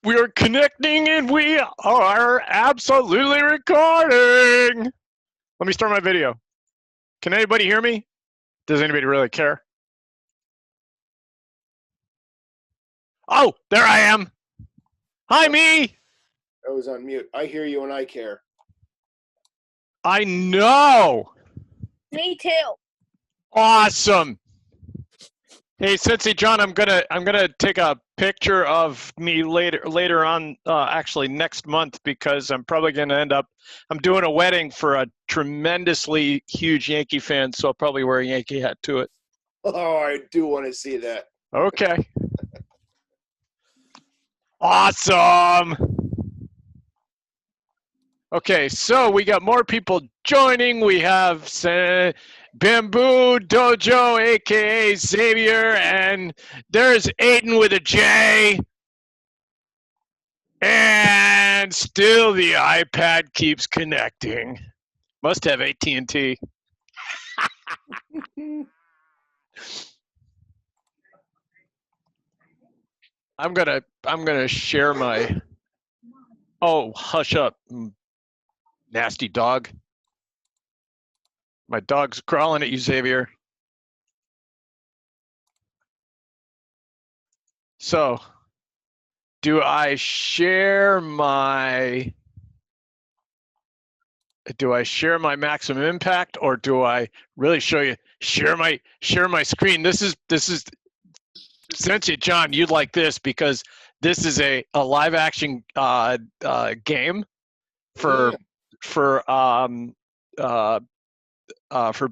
We are connecting and we are absolutely recording. Let me start my video. Can anybody hear me? Does anybody really care? Oh, there I am. Hi, me. I was on mute. I hear you and I care. I know. Me too. Awesome. Hey, Sensei John, I'm gonna take a picture of me later on, actually next month, because I'm probably gonna I'm doing a wedding for a tremendously huge Yankee fan, so I'll probably wear a Yankee hat to it. Oh, I do want to see that. Okay. Awesome. Okay, so we got more people joining. We have Bamboo Dojo, aka Xavier, and there's Aiden with a J. And still the iPad keeps connecting. Must have AT&T. I'm gonna share my. Oh, hush up, nasty dog. My dog's crawling at you, Xavier. So, do I share my maximum impact, or do I really share my screen? This is Sensei John, you'd like this because this is a live action game for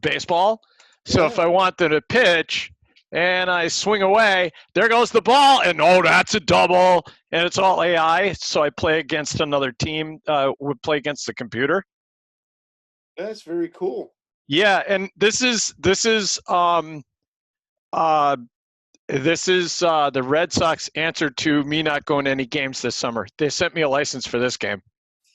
baseball. So if I want them to pitch and I swing away, there goes the ball, and oh, that's a double, and it's all AI. So I play against another team, would play against the computer. That's very cool. Yeah, and this is the Red Sox answer to me not going to any games this summer. They sent me a license for this game.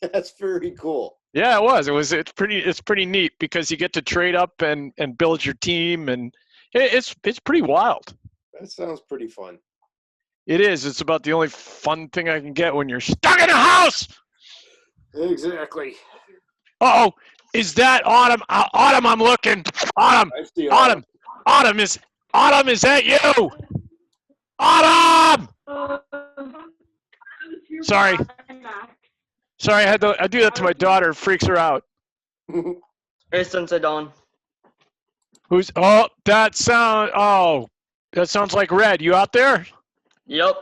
That's very cool. Yeah, it was. It's pretty neat because you get to trade up and build your team, and it's pretty wild. That sounds pretty fun. It is. It's about the only fun thing I can get when you're stuck in a house. Exactly. Uh-oh. Is that Autumn? Autumn, I'm looking. Autumn. I see Autumn. Autumn, is that you? Autumn! Sorry, I do that to my daughter. It freaks her out. Hey, Sensei Don. That sounds like Red. You out there? Yep.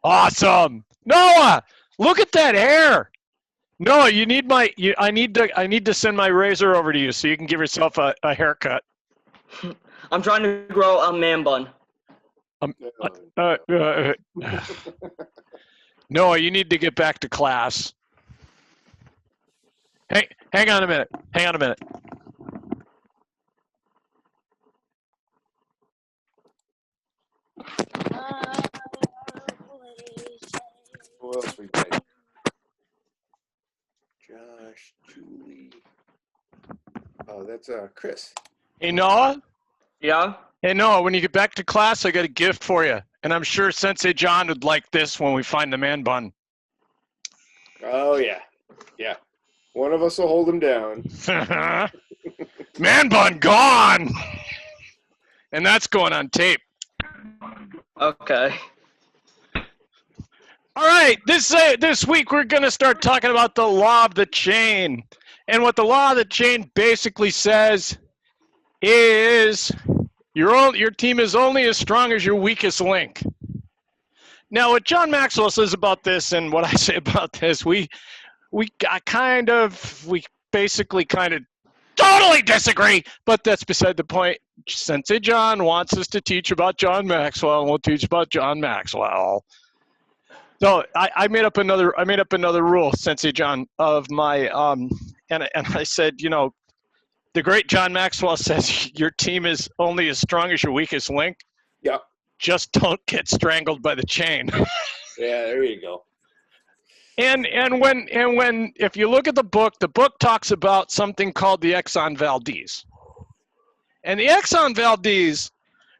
Awesome. Noah, look at that hair. Noah, I need to send my razor over to you so you can give yourself a haircut. I'm trying to grow a man bun. Noah, you need to get back to class. Hey, hang on a minute. Who else we got? Josh, Julie. Oh, that's Chris. Hey, Noah? Yeah? Hey, Noah, when you get back to class, I got a gift for you. And I'm sure Sensei John would like this when we find the man bun. Oh, yeah. Yeah. One of us will hold him down. Man bun gone! And that's going on tape. Okay. All right, this week we're going to start talking about the law of the chain. And what the law of the chain basically says is your team is only as strong as your weakest link. Now, what John Maxwell says about this and what I say about this, we basically kind of totally disagree, but that's beside the point. Sensei John wants us to teach about John Maxwell, and we'll teach about John Maxwell. So I made up another rule, Sensei John, of my and I said, the great John Maxwell says your team is only as strong as your weakest link. Yeah. Just don't get strangled by the chain. Yeah, there you go. And when if you look at the book talks about something called the Exxon Valdez. And the Exxon Valdez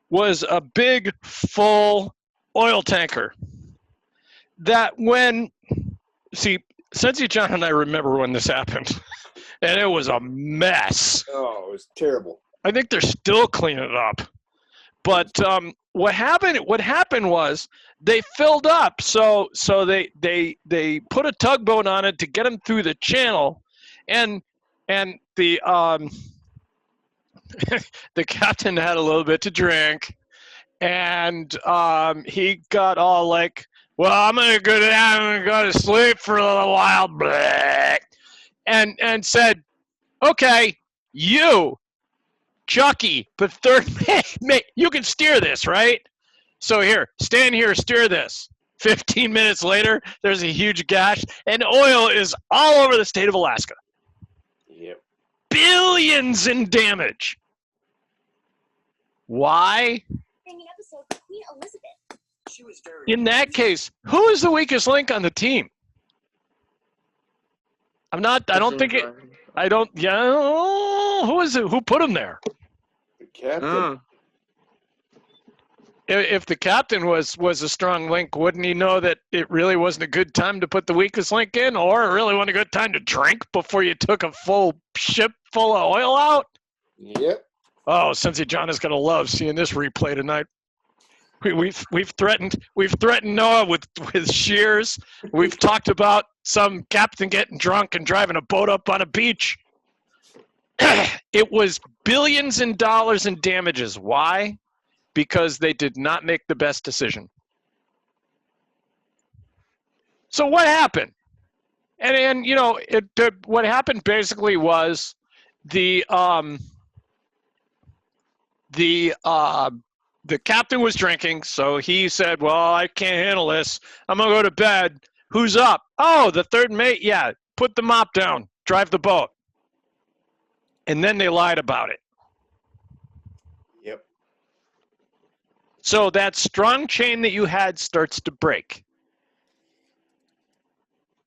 was a big full oil tanker that when, see, Sensei John and I remember when this happened, and it was a mess. Oh, it was terrible. I think they're still cleaning it up. But what happened was they filled up, so they put a tugboat on it to get them through the channel, and the the captain had a little bit to drink, and he got all like, well, I'm gonna go to sleep for a little while, blah, and said, okay, you, Chucky, the third mate, you can steer this, right? So here, stand here, steer this. 15 minutes later, there's a huge gash, and oil is all over the state of Alaska. Yep. Billions in damage. Why? Queen Elizabeth. She was very In that case, who is the weakest link on the team? I don't think it. I don't. Yeah. Who is it? Who put him there? The captain. Oh. If the captain was a strong link, wouldn't he know that it really wasn't a good time to put the weakest link in, or it really wasn't a good time to drink before you took a full ship full of oil out? Yep. Oh, Sensei John is gonna love seeing this replay tonight. We've threatened Noah with shears. We've talked about some captain getting drunk and driving a boat up on a beach. It was billions in dollars in damages. Why? Because they did not make the best decision. So what happened? And you know, what happened basically was the captain was drinking, so he said, well, I can't handle this. I'm going to go to bed. Who's up? Oh, the third mate? Yeah, put the mop down. Drive the boat. And then they lied about it. Yep. So that strong chain that you had starts to break.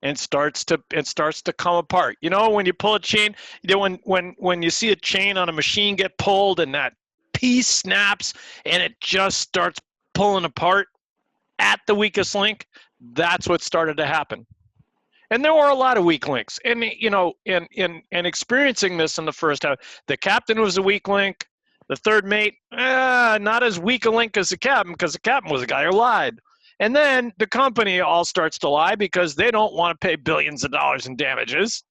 And starts to come apart. You know, when you pull a chain, you know, when you see a chain on a machine get pulled and that piece snaps and it just starts pulling apart at the weakest link, that's what started to happen. And there were a lot of weak links. And, you know, in experiencing this in the first half, the captain was a weak link. The third mate, not as weak a link as the captain, because the captain was a guy who lied. And then the company all starts to lie because they don't want to pay billions of dollars in damages.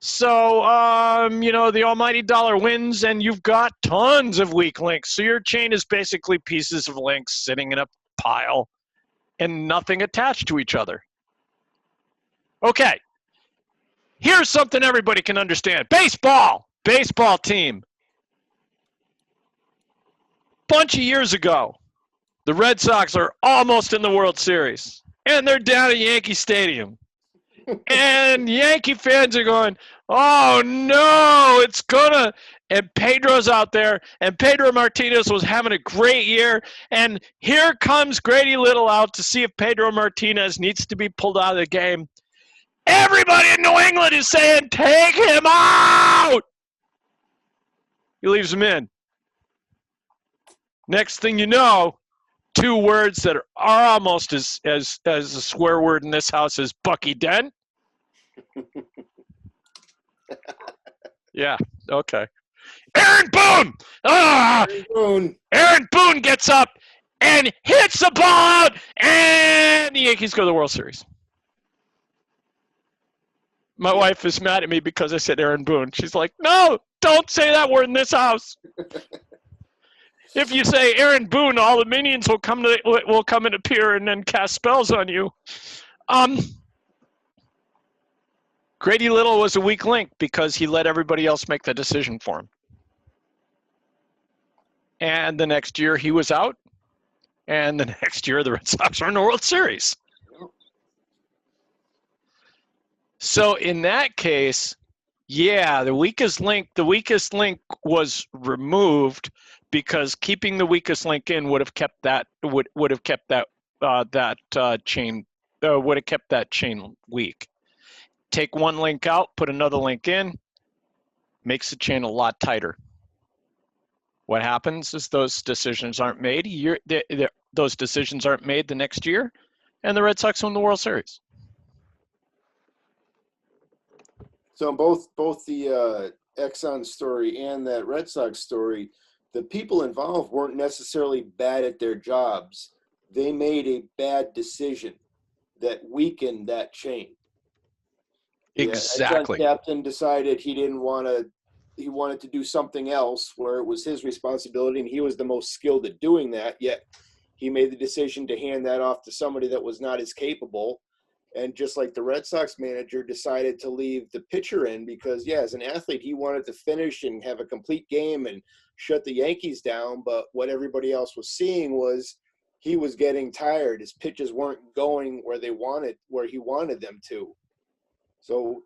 So, you know, the almighty dollar wins, and you've got tons of weak links. So your chain is basically pieces of links sitting in a pile and nothing attached to each other. Okay, here's something everybody can understand. Baseball team. Bunch of years ago, the Red Sox are almost in the World Series, and they're down at Yankee Stadium. And Yankee fans are going, oh no, it's gonna, and Pedro's out there, and Pedro Martinez was having a great year, and here comes Grady Little out to see if Pedro Martinez needs to be pulled out of the game. Everybody in New England is saying, take him out! He leaves him in. Next thing you know, two words that are almost as a swear word in this house as Bucky Dent. Yeah, okay. Aaron Boone! Aaron Boone gets up and hits the ball out, and the Yankees go to the World Series. My wife is mad at me because I said Aaron Boone. She's like, no, don't say that word in this house. If you say Aaron Boone, all the minions will come and appear and then cast spells on you. Grady Little was a weak link because he let everybody else make the decision for him. And the next year he was out. And the next year the Red Sox are in the World Series. So in that case, yeah, the weakest link was removed because keeping the weakest link in would have kept that chain weak. Take one link out, put another link in, makes the chain a lot tighter. What happens is those decisions aren't made. Those decisions aren't made the next year. and the Red Sox won the World Series. So both the Exxon story and that Red Sox story, the people involved weren't necessarily bad at their jobs. They made a bad decision that weakened that chain. Exactly. The Exxon captain decided he wanted to do something else where it was his responsibility and he was the most skilled at doing that, yet he made the decision to hand that off to somebody that was not as capable. And just like the Red Sox manager decided to leave the pitcher in because, yeah, as an athlete, he wanted to finish and have a complete game and shut the Yankees down. But what everybody else was seeing was he was getting tired. His pitches weren't going where he wanted them to. So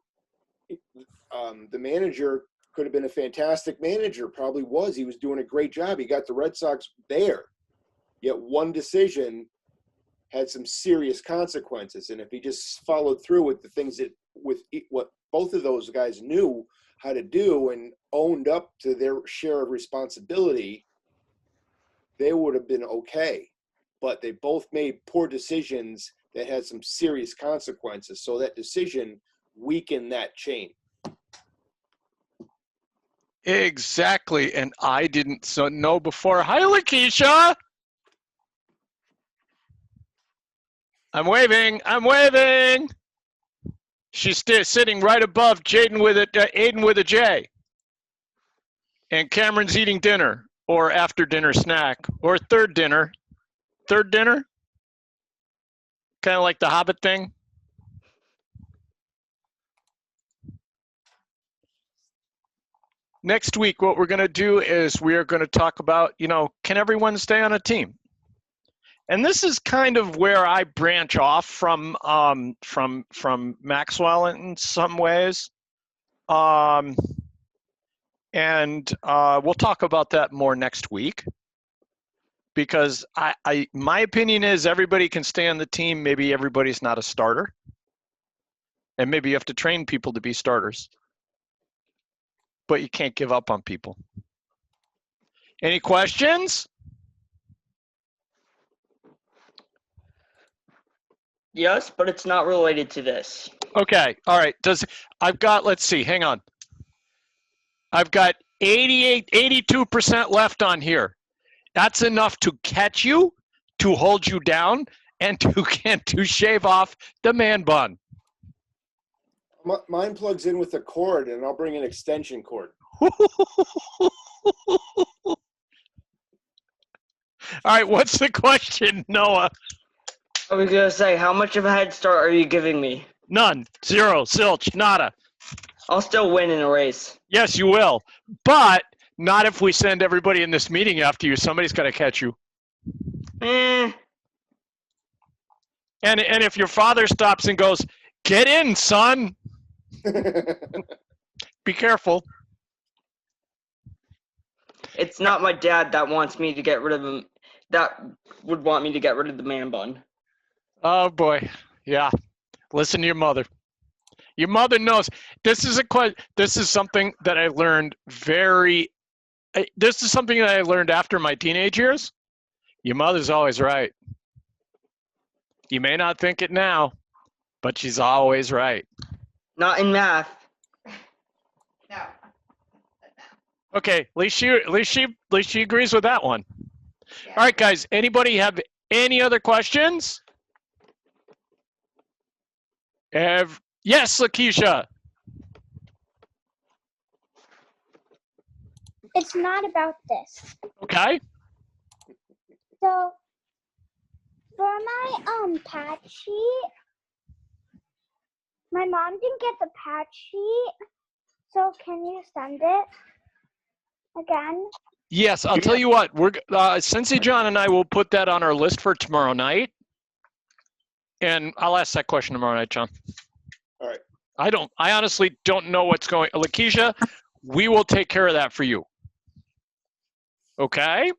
the manager could have been a fantastic manager, probably was. He was doing a great job. He got the Red Sox there. Yet one decision had some serious consequences. And if he just followed through with the things what both of those guys knew how to do and owned up to their share of responsibility, they would have been okay. But they both made poor decisions that had some serious consequences. So that decision weakened that chain. Exactly. And I didn't know before. Hi, Lakeisha. I'm waving. I'm waving. She's still sitting right above Aiden with a J. And Cameron's eating dinner or after dinner snack or third dinner. Third dinner? Kind of like the Hobbit thing. Next week, what we're going to do is we are going to talk about, can everyone stay on a team? And this is kind of where I branch off from Maxwell in some ways. And we'll talk about that more next week. Because my opinion is everybody can stay on the team. Maybe everybody's not a starter. And maybe you have to train people to be starters. But you can't give up on people. Any questions? Yes, but it's not related to this. Okay. All right. Let's see. Hang on. I've got 82% left on here. That's enough to catch you, to hold you down, and to shave off the man bun. Mine plugs in with a cord, and I'll bring an extension cord. All right. What's the question, Noah? I was going to say, how much of a head start are you giving me? None. Zero. Zilch. Nada. I'll still win in a race. Yes, you will. But not if we send everybody in this meeting after you. Somebody's got to catch you. And if your father stops and goes, "Get in, son," be careful. It's not my dad that wants me to get rid of him. That would want me to get rid of the man bun. Oh boy, yeah. Listen to your mother. Your mother knows. This is something that I learned This is something that I learned after my teenage years. Your mother's always right. You may not think it now, but she's always right. Not in math. No. Okay, at least she agrees with that one. Yeah. All right, guys. Anybody have any other questions? Yes, Lakeisha. It's not about this. Okay. So for my patch sheet, my mom didn't get the patch sheet. So can you send it again? Yes, I'll tell you what. Sensei John and I will put that on our list for tomorrow night, and I'll ask that question tomorrow night, John. All right. I honestly don't know what's going. Lakeisha, we will take care of that for you. Okay.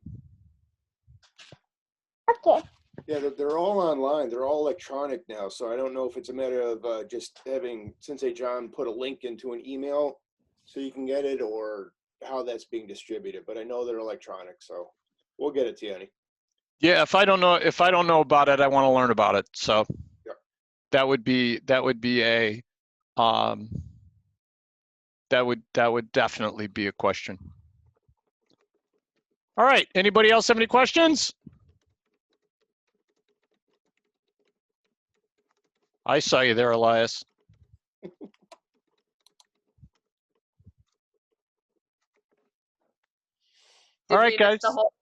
Okay. Yeah, they're all online. They're all electronic now. So I don't know if it's a matter of just having Sensei John put a link into an email so you can get it, or how that's being distributed. But I know they're electronic, so we'll get it to you, honey. Yeah, if I don't know about it, I want to learn about it. So Yep. that would be a that would definitely be a question. All right. Anybody else have any questions? I saw you there, Elias. All right, we miss guys. the whole-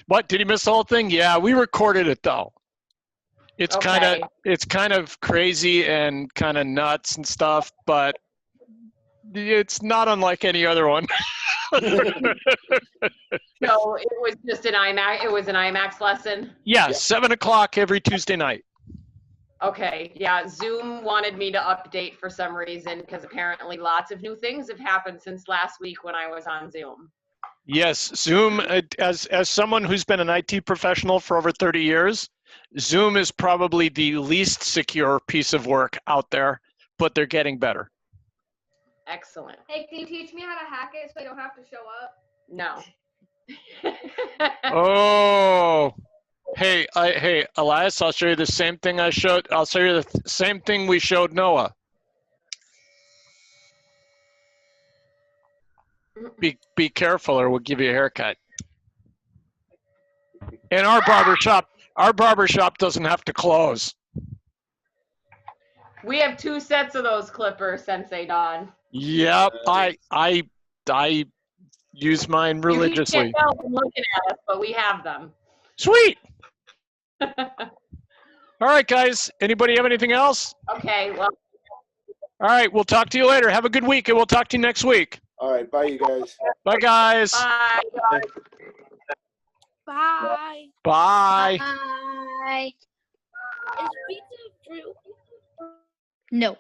What, did he miss the whole thing? Yeah, we recorded it though. It's Okay. kind of crazy and kind of nuts and stuff, but it's not unlike any other one. So it was just an IMAX. It was an IMAX lesson. Yeah, Yep. 7 o'clock every Tuesday night. Okay. Yeah. Zoom wanted me to update for some reason because apparently lots of new things have happened since last week when I was on Zoom. Yes, Zoom, as someone who's been an IT professional for over 30 years, Zoom is probably the least secure piece of work out there, but they're getting better. Excellent. Hey, can you teach me how to hack it so I don't have to show up? No. Oh, hey, Elias, I'll show you the same thing I'll show you the same thing we showed Noah. Be careful or we'll give you a haircut. And our barber shop doesn't have to close. We have 2 sets of those clippers, Sensei Don. Yep, I use mine You religiously. can't tell from looking at us, but we have them. Sweet. All right, guys. Anybody have anything else? Okay. Well, All right, we'll talk to you later. Have a good week, and we'll talk to you next week. All right, bye, you guys. Bye, guys. bye. Bye. Bye. Bye. Is pizza true? No.